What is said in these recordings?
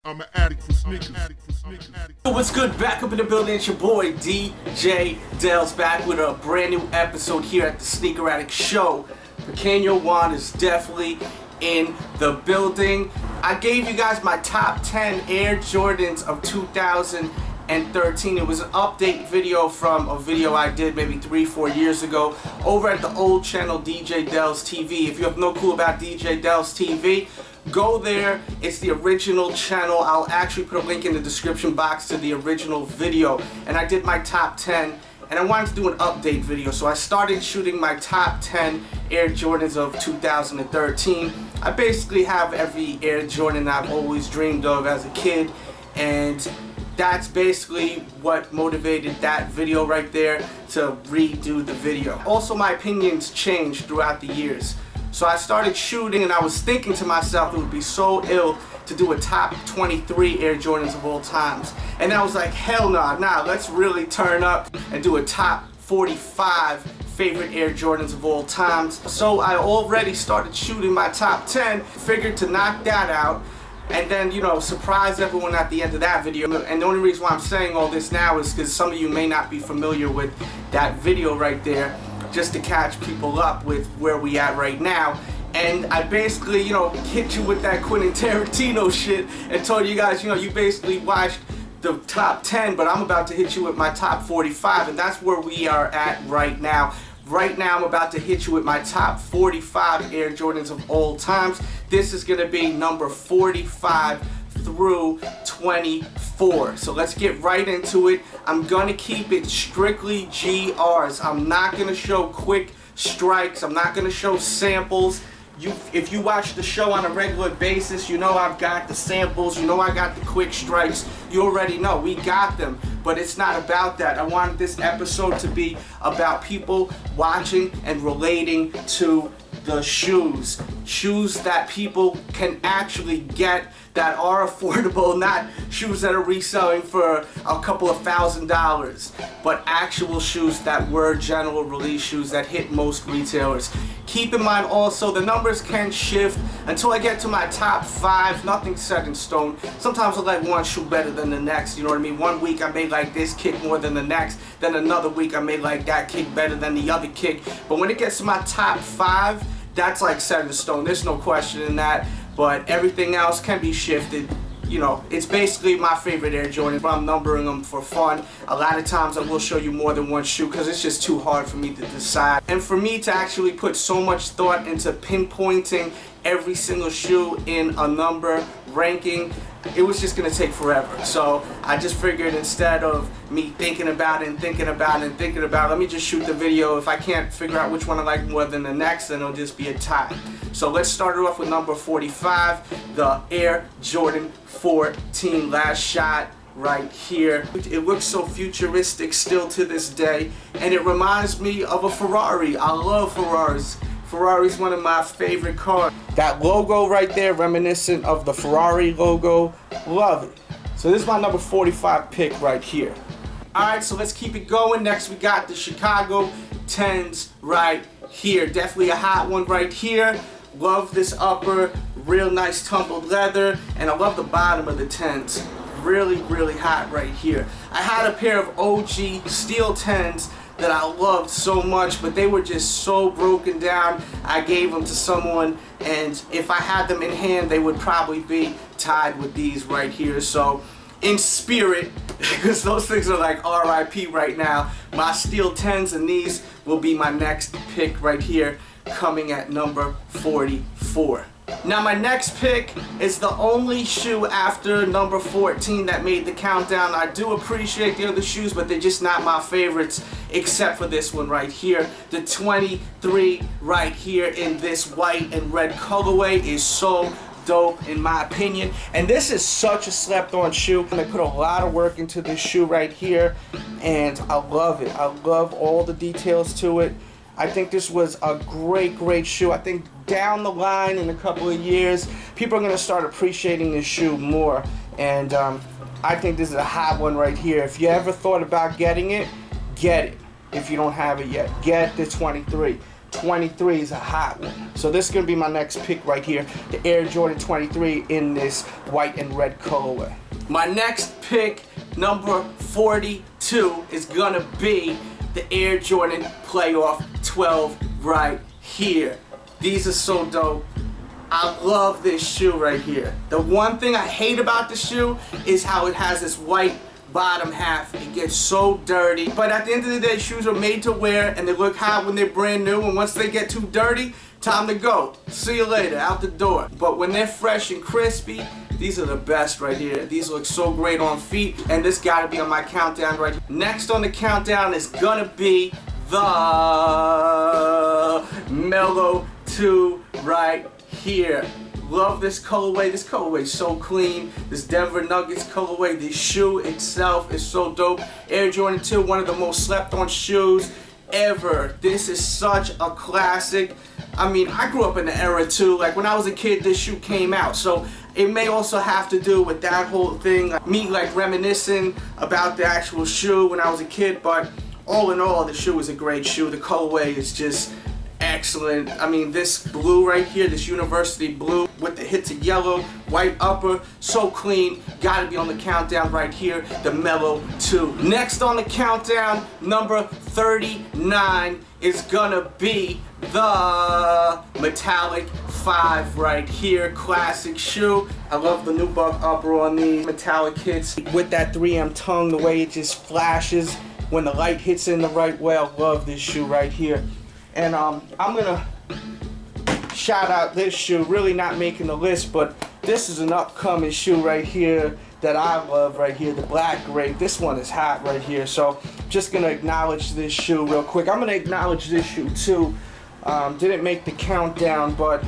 I'm an addict for sneakers. What's good? Back up in the building. It's your boy DJ Delz back with a brand new episode here at the Sneaker Addict Show. Pequeño Juan is definitely in the building. I gave you guys my top 10 Air Jordans of 2013. It was an update video from a video I did maybe 3-4 years ago over at the old channel DJ Delz TV. If you have no clue about DJ Delz TV, go there. It's the original channel. I'll actually put a link in the description box to the original video. And I did my top 10 and I wanted to do an update video. So I started shooting my top 10 Air Jordans of 2013. I basically have every Air Jordan I've always dreamed of as a kid, and that's basically what motivated that video right there to redo the video. Also, my opinions changed throughout the years. So I started shooting and I was thinking to myself it would be so ill to do a top 23 Air Jordans of all times. And I was like, hell nah, let's really turn up and do a top 45 favorite Air Jordans of all times. So I already started shooting my top 10, figured to knock that out, and then, you know, surprise everyone at the end of that video. And the only reason why I'm saying all this now is because some of you may not be familiar with that video right there, just to catch people up with where we at right now. And I basically, you know, hit you with that Quentin Tarantino shit and told you guys, you know, you basically watched the top 10, but I'm about to hit you with my top 45, and that's where we are at right now. Right now, I'm about to hit you with my top 45 Air Jordans of all times. This is going to be number 45 through 24. So let's get right into it. I'm going to keep it strictly GRs. I'm not going to show quick strikes. I'm not going to show samples. If you watch the show on a regular basis, you know I've got the samples, you know I got the quick strikes, you already know, we got them. But it's not about that. I wanted this episode to be about people watching and relating to the shoes. Shoes that people can actually get, that are affordable, not shoes that are reselling for a couple of $1,000s, but actual shoes that were general release shoes that hit most retailers. Keep in mind also, the numbers can shift until I get to my top 5. Nothing's set in stone. Sometimes I like one shoe better than the next, you know what I mean? One week I may like this kick more than the next, then another week I may like that kick better than the other kick. But when it gets to my top 5, that's like set in stone. There's no question in that. But everything else can be shifted. You know, it's basically my favorite Air Jordan, but I'm numbering them for fun. A lot of times I will show you more than one shoe because it's just too hard for me to decide. And for me to actually put so much thought into pinpointing every single shoe in a number ranking, it was just going to take forever. So I just figured instead of me thinking about it and thinking about it and thinking about it, let me just shoot the video. If I can't figure out which one I like more than the next, then it'll just be a tie. So let's start it off with number 45, the Air Jordan 14 Last Shot right here. It looks so futuristic still to this day, and it reminds me of a Ferrari. I love Ferraris. Ferrari's one of my favorite cars. That logo right there, reminiscent of the Ferrari logo. Love it. So this is my number 45 pick right here. Alright, so let's keep it going. Next we got the Chicago 10s right here. Definitely a hot one right here. Love this upper, real nice tumbled leather, and I love the bottom of the 10s. Really, really hot right here. I had a pair of OG steel 10s that I loved so much, but they were just so broken down. I gave them to someone, and if I had them in hand, they would probably be tied with these right here. So in spirit, because those things are like RIP right now, my steel 10s and these will be my next pick right here, coming at number 44. Now my next pick is the only shoe after number 14 that made the countdown. I do appreciate the other shoes, but they're just not my favorites except for this one right here. The 23 right here in this white and red colorway is so dope in my opinion, and this is such a slept on shoe. I put a lot of work into this shoe right here, and I love it. I love all the details to it. I think this was a great shoe. I think down the line in a couple of years, people are going to start appreciating this shoe more. And I think this is a hot one right here. If you ever thought about getting it, get it. If you don't have it yet, get the 23. 23 is a hot one. So this is going to be my next pick right here. The Air Jordan 23 in this white and red colorway. My next pick, number 42, is going to be the Air Jordan Playoff 12 right here. These are so dope. I love this shoe right here. The one thing I hate about the shoe is how it has this white bottom half. It gets so dirty. But at the end of the day, shoes are made to wear and they look hot when they're brand new, and once they get too dirty, time to go. See you later, out the door. But when they're fresh and crispy, these are the best right here. These look so great on feet, and this gotta be on my countdown right here. Next on the countdown is gonna be the Melo 2 right here. Love this colorway. This colorway is so clean. This Denver Nuggets colorway. The shoe itself is so dope. Air Jordan 2, one of the most slept on shoes ever. This is such a classic. I mean, I grew up in the era too. Like when I was a kid, this shoe came out. So it may also have to do with that whole thing. Me like reminiscing about the actual shoe when I was a kid. But all in all, the shoe is a great shoe. The colorway is just excellent. I mean, this blue right here, this university blue with the hits of yellow, white upper, so clean. Gotta be on the countdown right here, the Melo 2. Next on the countdown, number 39 is gonna be the Metallic 5 right here. Classic shoe. I love the nubuck upper on these metallic hits with that 3M tongue, the way it just flashes when the light hits in the right way. I love this shoe right here. And I'm gonna shout out this shoe, really not making the list, but this is an upcoming shoe right here that I love right here, the Black Grape. This one is hot right here, so just gonna acknowledge this shoe real quick. I'm gonna acknowledge this shoe too. Didn't make the countdown, but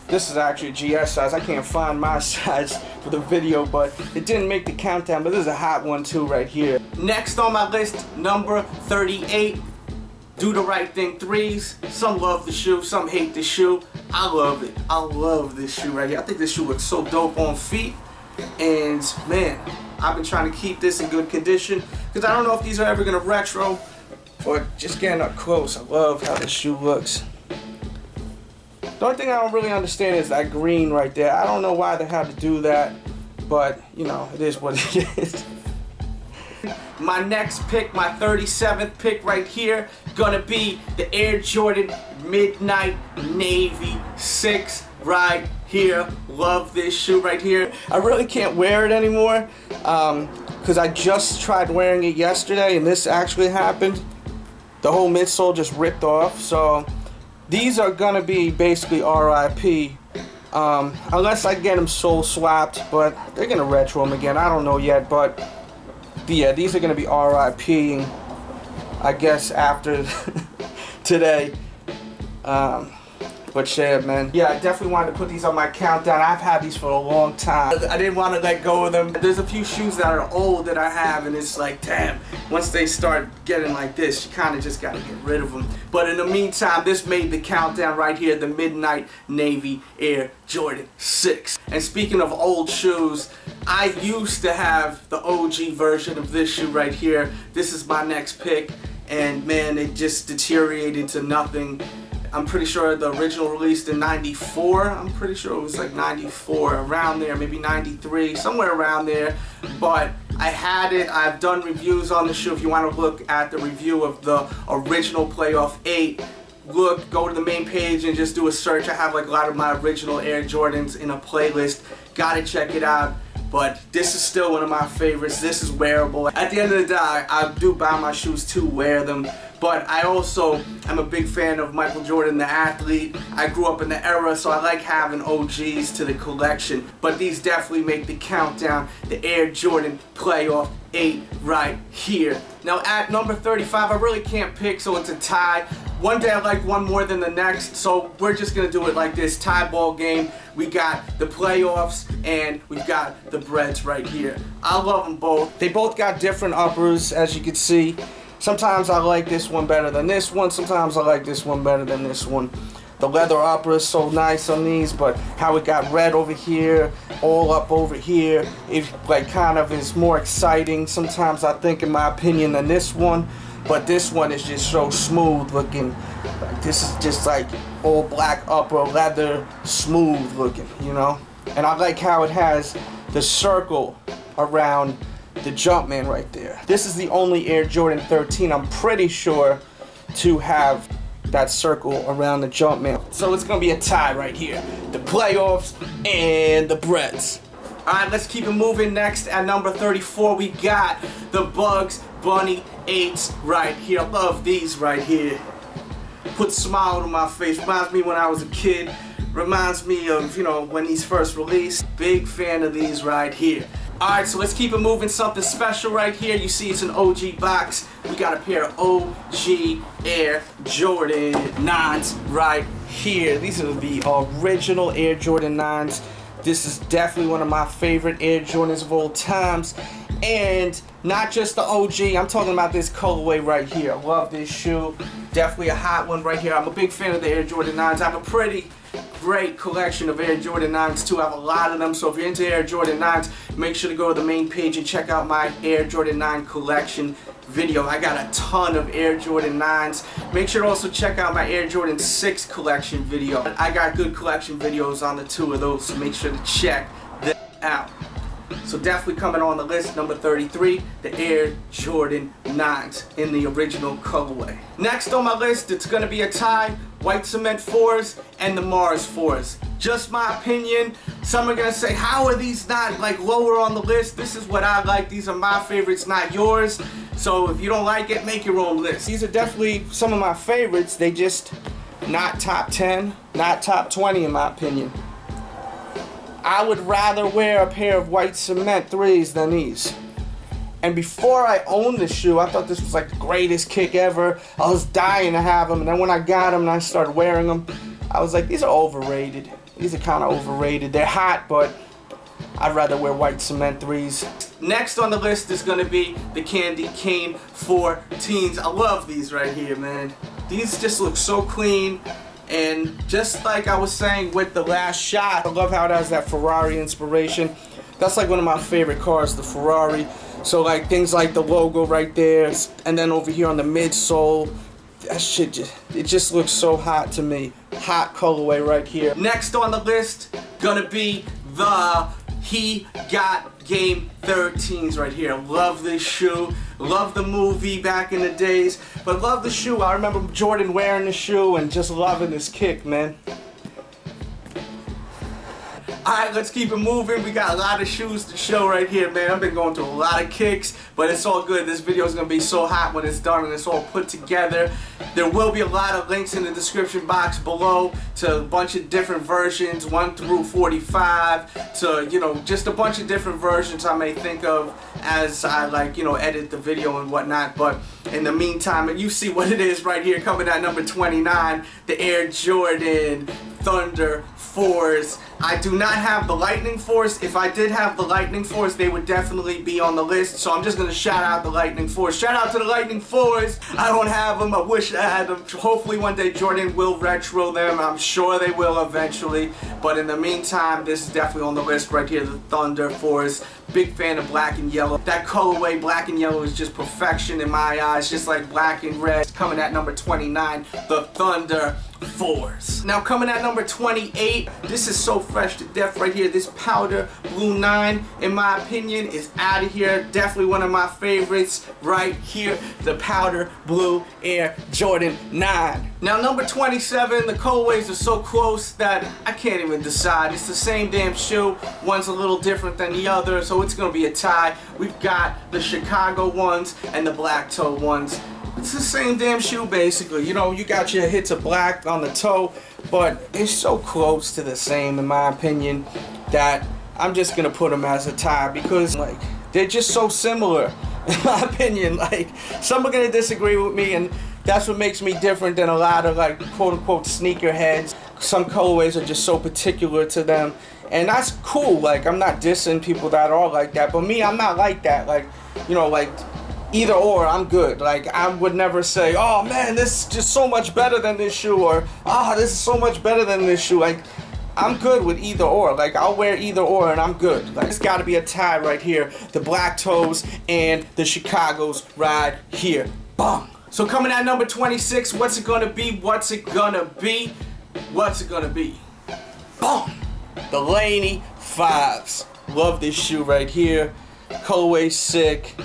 this is actually a GS size. I can't find my size for the video, but it didn't make the countdown, but this is a hot one too right here. Next on my list, number 38. Do the Right Thing 3s. Some love the shoe, some hate the shoe. I love it. I love this shoe right here. I think this shoe looks so dope on feet. And man, I've been trying to keep this in good condition because I don't know if these are ever gonna retro, but just getting up close, I love how this shoe looks. The only thing I don't really understand is that green right there. I don't know why they had to do that, but you know, it is what it is. My next pick, my 37th pick right here, gonna be the Air Jordan Midnight Navy 6 right here. Love this shoe right here. I really can't wear it anymore because I just tried wearing it yesterday and this actually happened. The whole midsole just ripped off. So these are gonna be basically RIP. Unless I get them sole swapped, but they're gonna retro them again. I don't know yet, but yeah, these are gonna be RIP, I guess, after today. But yeah, man. Yeah, I definitely wanted to put these on my countdown. I've had these for a long time. I didn't want to let go of them. There's a few shoes that are old that I have, and it's like, damn, once they start getting like this, you kind of just got to get rid of them. But in the meantime, this made the countdown right here, the Midnight Navy Air Jordan 6. And speaking of old shoes, I used to have the OG version of this shoe right here. This is my next pick, and man, it just deteriorated to nothing. I'm pretty sure the original released in 94. I'm pretty sure it was like 94, around there, maybe 93, somewhere around there. But I had it. I've done reviews on the shoe. If you want to look at the review of the original Playoff 8, go to the main page and just do a search. I have like a lot of my original Air Jordans in a playlist. Gotta check it out. But this is still one of my favorites. This is wearable. At the end of the day, I do buy my shoes to wear them. But I also am a big fan of Michael Jordan, the athlete. I grew up in the era, so I like having OGs to the collection. But these definitely make the countdown. The Air Jordan Playoff 8 right here. Now at number 35, I really can't pick, so it's a tie. One day I like one more than the next, so we're just gonna do it like this, tie ball game. We got the playoffs and we've got the breads right here. I love them both. They both got different uppers, as you can see. Sometimes I like this one better than this one. Sometimes I like this one better than this one. The leather upper is so nice on these, but how it got red over here, all up over here, it like kind of is more exciting sometimes, I think, in my opinion, than this one. But this one is just so smooth looking. Like, this is just like all black upper, leather, smooth looking, you know? And I like how it has the circle around the Jumpman right there. This is the only Air Jordan 13, I'm pretty sure, to have that circle around the Jumpman. So it's gonna be a tie right here. The playoffs and the Breads. Alright, let's keep it moving. Next, at number 34, we got the Bugs Bunny 8s right here. I love these right here. Put a smile on my face. Reminds me when I was a kid. Reminds me of, you know, when these first released. Big fan of these right here. Alright, so let's keep it moving. Something special right here. You see it's an OG box. We got a pair of OG Air Jordan 9s right here. These are the original Air Jordan 9s. This is definitely one of my favorite Air Jordans of all times. And not just the OG, I'm talking about this colorway right here. I love this shoe. Definitely a hot one right here. I'm a big fan of the Air Jordan 9s. I have a pretty great collection of Air Jordan 9s too. I have a lot of them, so if you're into Air Jordan 9s, make sure to go to the main page and check out my Air Jordan 9 collection video. I got a ton of Air Jordan 9s. Make sure to also check out my Air Jordan 6 collection video. I got good collection videos on the two of those, so make sure to check them out. So definitely coming on the list, number 33, the Air Jordan 9s in the original colorway. Next on my list, it's going to be a tie, White Cement 4s and the Mars 4s. Just my opinion. Some are going to say, how are these not like lower on the list? This is what I like. These are my favorites, not yours. So if you don't like it, make your own list. These are definitely some of my favorites. They just not top 10, not top 20 in my opinion. I would rather wear a pair of White Cement 3s than these. And before I owned the shoe, I thought this was like the greatest kick ever. I was dying to have them, and then when I got them and I started wearing them, I was like, these are overrated. These are kind of overrated. They're hot, but I'd rather wear White Cement 3s. Next on the list is going to be the Candy Cane 14s. I love these right here, man. These just look so clean. And just like I was saying with the last shot, I love how it has that Ferrari inspiration. That's like one of my favorite cars, the Ferrari. So like things like the logo right there, and then over here on the midsole, that shit just looks so hot to me. Hot colorway right here. Next on the list, gonna be the He Got Game 13s right here. Love this shoe. Love the movie back in the days. But love the shoe. I remember Jordan wearing the shoe and just loving this kick, man. Alright, let's keep it moving. We got a lot of shoes to show right here, man. I've been going through a lot of kicks, but it's all good. This video is going to be so hot when it's done and it's all put together. There will be a lot of links in the description box below to a bunch of different versions, 1 through 45, to, you know, just a bunch of different versions I may think of as I, like, you know, edit the video and whatnot. But in the meantime, you see what it is right here, coming at number 29, the Air Jordan Thunder 4s. I do not have the Lightning Force. If I did have the Lightning Force, they would definitely be on the list. So I'm just going to shout out the Lightning Force. Shout out to the Lightning Force. I don't have them. I wish I had them. Hopefully one day Jordan will retro them. I'm sure they will eventually. But in the meantime, this is definitely on the list right here, the Thunder Force. Big fan of black and yellow. That colorway, black and yellow, is just perfection in my eyes. Just like black and red. Coming at number 29, the Thunder Force. Now coming at number 28, this is so fresh to death right here. This powder blue 9, in my opinion, is out of here. Definitely one of my favorites right here, the powder blue Air Jordan 9. Now number 27, the colorways are so close that I can't even decide. It's the same damn shoe. One's a little different than the other, so it's gonna be a tie. We've got the Chicago ones and the black toe ones. It's the same damn shoe basically. You know, you got your hits of black on the toe, but it's so close to the same in my opinion that I'm just gonna put them as a tie because like they're just so similar in my opinion. Like some are gonna disagree with me, and that's what makes me different than a lot of like quote-unquote sneakerheads. Some colorways are just so particular to them, and that's cool. Like I'm not dissing people that are like that, but me, I'm not like that. Like, you know, like either or, I'm good. Like I would never say, oh man, this is just so much better than this shoe, or oh, this is so much better than this shoe. Like I'm good with either or. Like I'll wear either or and I'm good. Like it's got to be a tie right here. The black toes and the Chicago's right here. Boom. So coming at number 26, what's it gonna be? What's it gonna be? What's it gonna be? Boom! The Laney 5s. Love this shoe right here. Colorway sick.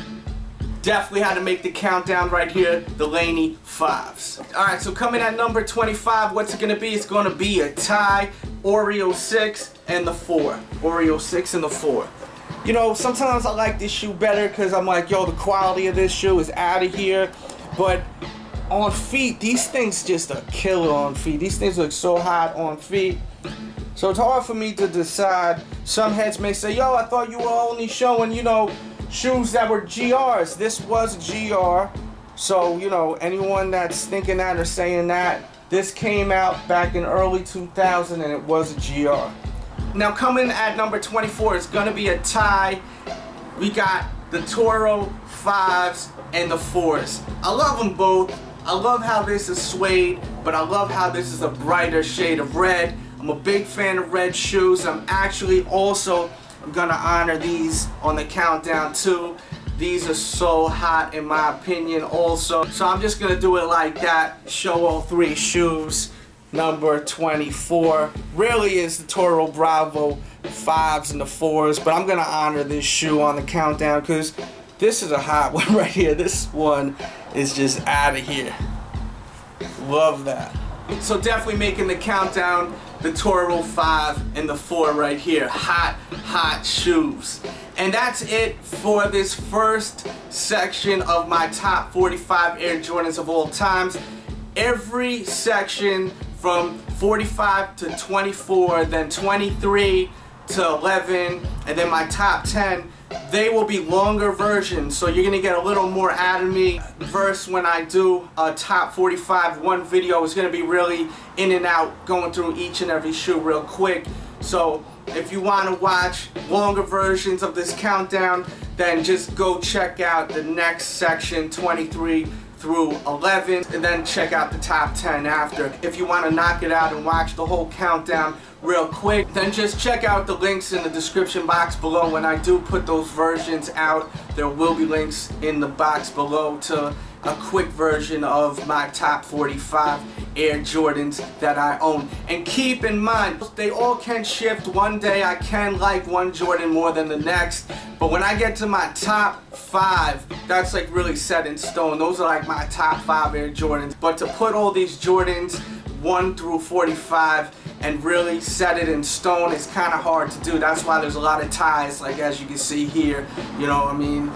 Definitely had to make the countdown right here. The Laney 5s. Alright, so coming at number 25, what's it gonna be? It's gonna be a tie, Oreo 6 and the 4. Oreo 6 and the 4. You know, sometimes I like this shoe better because I'm like, yo, the quality of this shoe is out of here. But on feet, these things just a killer on feet. These things look so hot on feet. So it's hard for me to decide. Some heads may say, yo, I thought you were only showing, you know, shoes that were GRs. This was a GR. So, you know, anyone that's thinking that or saying that, this came out back in early 2000 and it was a GR. Now coming at number 24 is gonna be a tie. We got the Toro 5s and the 4s. I love them both. I love how this is suede, but I love how this is a brighter shade of red. I'm a big fan of red shoes. I'm actually also gonna honor these on the countdown too. These are so hot in my opinion also. So I'm just gonna do it like that. Show all three shoes. Number 24 really is the Toro Bravo 5s and the 4s, but I'm gonna honor this shoe on the countdown because this is a hot one right here. This one is just out of here. Love that. So definitely making the countdown, the Toro 5 and the 4 right here. Hot, hot shoes. And that's it for this first section of my top 45 Air Jordans of all times. Every section from 45 to 24, then 23 to 11, and then my top 10, they will be longer versions, so you're gonna get a little more out of me. Verse when I do a top 45, one video is gonna be really in and out, going through each and every shoe real quick. So if you want to watch longer versions of this countdown, then just go check out the next section, 23 through 11, and then check out the top 10 after. If you want to knock it out and watch the whole countdown real quick, then just check out the links in the description box below. When I do put those versions out, there will be links in the box below to a quick version of my top 45 Air Jordans that I own. And keep in mind, they all can shift. One day I can like one Jordan more than the next, but when I get to my top 5, that's like really set in stone. Those are like my top 5 Air Jordans. But to put all these Jordans 1 through 45 and really set it in stone, it's kind of hard to do. That's why there's a lot of ties, like as you can see here. You know what I mean?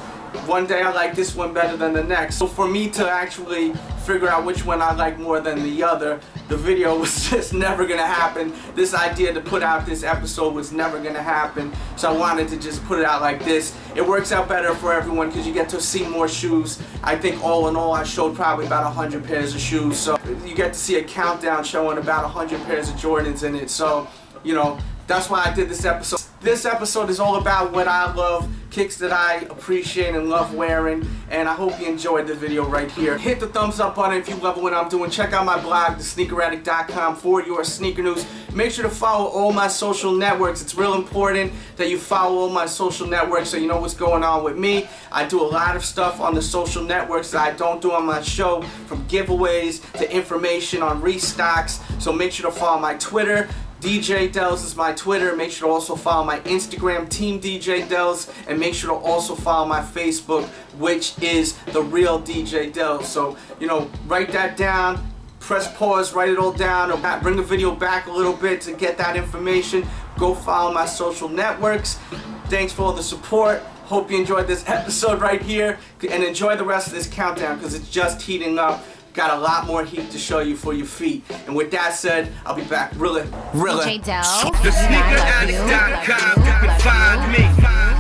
One day I like this one better than the next. So for me to actually figure out which one I like more than the other, the video was just never gonna happen. This idea to put out this episode was never gonna happen. So I wanted to just put it out like this. It works out better for everyone because you get to see more shoes. I think all in all I showed probably about 100 pairs of shoes. So you get to see a countdown showing about 100 pairs of Jordans in it. So, you know, that's why I did this episode. This episode is all about what I love, kicks that I appreciate and love wearing, and I hope you enjoyed the video right here. Hit the thumbs up button if you love what I'm doing. Check out my blog, thesneakeraddict.com, for your sneaker news. Make sure to follow all my social networks. It's real important that you follow all my social networks so you know what's going on with me. I do a lot of stuff on the social networks that I don't do on my show, from giveaways to information on restocks. So make sure to follow my Twitter. DJ Delz is my Twitter. Make sure to also follow my Instagram, Team DJ Delz, and make sure to also follow my Facebook, which is The Real DJ Delz. So, you know, write that down, press pause, write it all down, or bring the video back a little bit to get that information. Go follow my social networks. Thanks for all the support. Hope you enjoyed this episode right here, and enjoy the rest of this countdown because it's just heating up. Got a lot more heat to show you for your feet. And with that said, I'll be back really. DJ Delz. TheSneakerAddict.com, you can find me.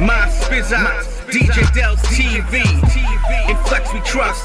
My Spizz DJ Delz TV. In Flex we trust.